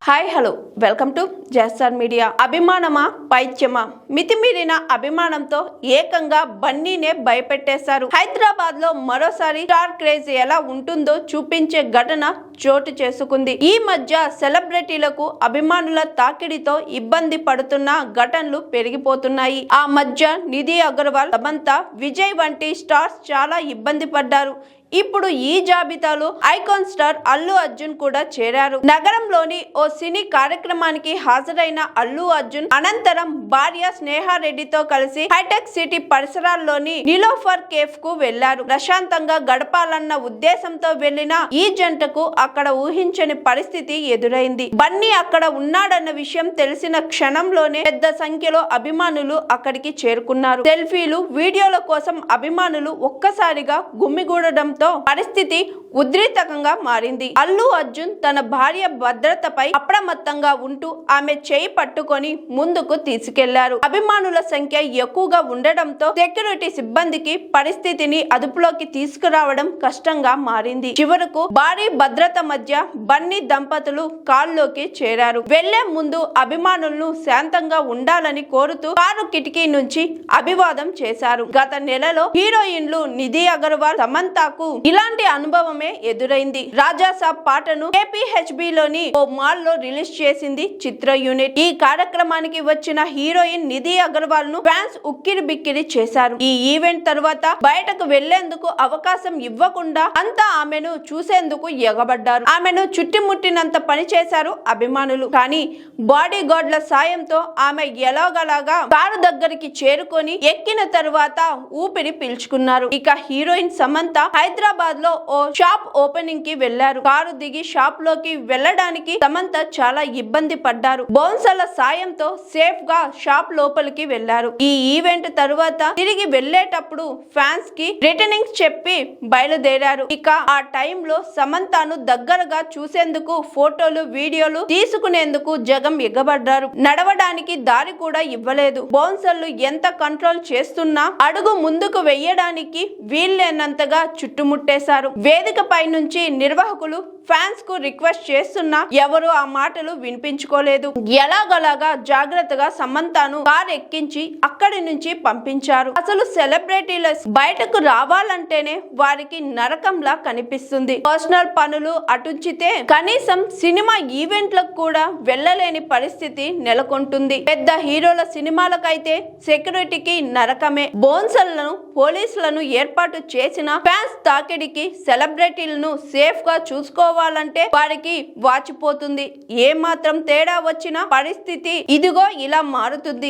Hi hello welcome to JSR media. అభిమానమా పైత్యమా? మితిమీరిన అభిమానంతో ఏకంగా బన్నీనే భయపెట్టేశారు. హైదరాబాద్ లో మరోసారి స్టార్ క్రేజ్ ఎలా ఉంటుందో చూపించే ఘటన చోటు చేసుకుంది. ఈ మధ్య సెలబ్రిటీలకు అభిమానుల తాకిడితో ఇబ్బంది పడుతున్న ఘటనలు పెరిగిపోతున్నాయి. ఆ మధ్య నిధి అగర్వాల్, సమంత, విజయ్ వంటి స్టార్స్ చాలా ఇబ్బంది పడ్డారు. ఇప్పుడు ఈ జాబితాలో ఐకాన్ స్టార్ అల్లు అర్జున్ కూడా చేరారు. నగరంలోని ఓ సినీ కార్యక్రమానికి హాజరైన అల్లు అర్జున్ అనంతరం భార్య స్నేహారెడ్డితో కలిసి హైటెక్ సిటీ పరిసరాల్లోని నిలోఫర్ కేఫ్ కు వెళ్లారు. ప్రశాంతంగా గడపాలన్న ఉద్దేశంతో వెళ్లిన ఈ జంటకు అక్కడ ఊహించని పరిస్థితి ఎదురైంది. బన్నీ అక్కడ ఉన్నాడన్న విషయం తెలిసిన క్షణంలోనే పెద్ద సంఖ్యలో అభిమానులు అక్కడికి చేరుకున్నారు. సెల్ఫీలు, వీడియోల కోసం అభిమానులు ఒక్కసారిగా గుమ్మిగూడడం పరిస్థితి ఉద్రిక్తంగా మారింది. అల్లు అర్జున్ తన భార్య భద్రతపై అప్రమత్తంగా ఉంటూ ఆమె చేయి పట్టుకొని ముందుకు తీసుకెళ్లారు. అభిమానుల సంఖ్య ఎక్కువగా ఉండడంతో సెక్యూరిటీ సిబ్బందికి పరిస్థితిని అదుపులోకి తీసుకురావడం కష్టంగా మారింది. చివరకు భారీ భద్రత మధ్య బన్నీ దంపతులు కాల్లోకి చేరారు. వెళ్లే ముందు అభిమానులను శాంతంగా ఉండాలని కోరుతూ కారు కిటికీ నుంచి అభివాదం చేశారు. గత నెలలో హీరోయిన్లు నిధి అగర్వాల్, సమంతకు ఇలాంటి అనుభవమే ఎదురైంది. రాజాసాబ్ పాటను KPHB లోని ఓ మాల్ లో రిలీజ్ చేసింది చిత్ర యూనిట్. ఈ కార్యక్రమానికి వచ్చిన హీరోయిన్ నిధి అగర్వాల్ ను ఫ్యాన్స్ ఉక్కిరి బిక్కిరి చేశారు. ఈ ఈవెంట్ తర్వాత బయటకు వెళ్లేందుకు అవకాశం ఇవ్వకుండా అంతా ఆమెను చూసేందుకు ఎగబడ్డారు. ఆమెను చుట్టుముట్టినంత పని చేశారు అభిమానులు. కానీ బాడీ గార్డ్ల సాయంతో ఆమె ఎలాగలాగా కారు దగ్గరికి చేరుకొని ఎక్కిన తర్వాత ఊపిరి పీల్చుకున్నారు. ఇక హీరోయిన్ సమంత హైదరాబాద్ లో ఓ షాప్ ఓపెనింగ్ కి వెళ్లారు. కారు దిగి షాప్ లోకి వెళ్లడానికి సమంత చాలా ఇబ్బంది పడ్డారు. బౌన్సర్ల సాయంతో సేఫ్ గా షాప్ లోపలికి వెళ్లారు. ఈ ఈవెంట్ తరువాత తిరిగి వెళ్లేటప్పుడు ఫ్యాన్స్ కి రిటర్నింగ్స్ చెప్పి బయలుదేరారు. ఇక ఆ టైంలో సమంతను దగ్గరగా చూసేందుకు ఫోటోలు, వీడియోలు తీసుకునేందుకు జగం ఎగబడ్డారు. నడవడానికి దారి కూడా ఇవ్వలేదు. బౌన్సర్లు ఎంత కంట్రోల్ చేస్తున్నా అడుగు ముందుకు వెయ్యడానికి వీల్లేనంతగా చుట్టుముట్టేశారు. వేదికపై నుంచి నిర్వాహకులు ఫ్యాన్స్ కు రిక్వెస్ట్ చేస్తున్నా ఎవరు ఆ మాటలు వినిపించుకోలేదు. ఎలాగలాగా జాగ్రత్తగా సమంతను కార్ ఎక్కించి అక్కడి నుంచి పంపించారు. అసలు సెలబ్రిటీల బయటకు రావాలంటేనే వారికి నరకంలా కనిపిస్తుంది. పర్సనల్ పనులు అటుంచితే కనీసం సినిమా ఈవెంట్లకు కూడా వెళ్లలేని పరిస్థితి నెలకొంటుంది. పెద్ద హీరోల సినిమాలకైతే సెక్యూరిటీకి నరకమే. బౌన్సర్లను, పోలీసులను ఏర్పాటు చేసిన ఫ్యాన్స్ తాకిడికి సెలబ్రిటీలను సేఫ్ గా చూసుకోవాలంటే వారికి వాచిపోతుంది. ఏ మాత్రం తేడా వచ్చినా పరిస్థితి ఇదిగో ఇలా మారుతుంది.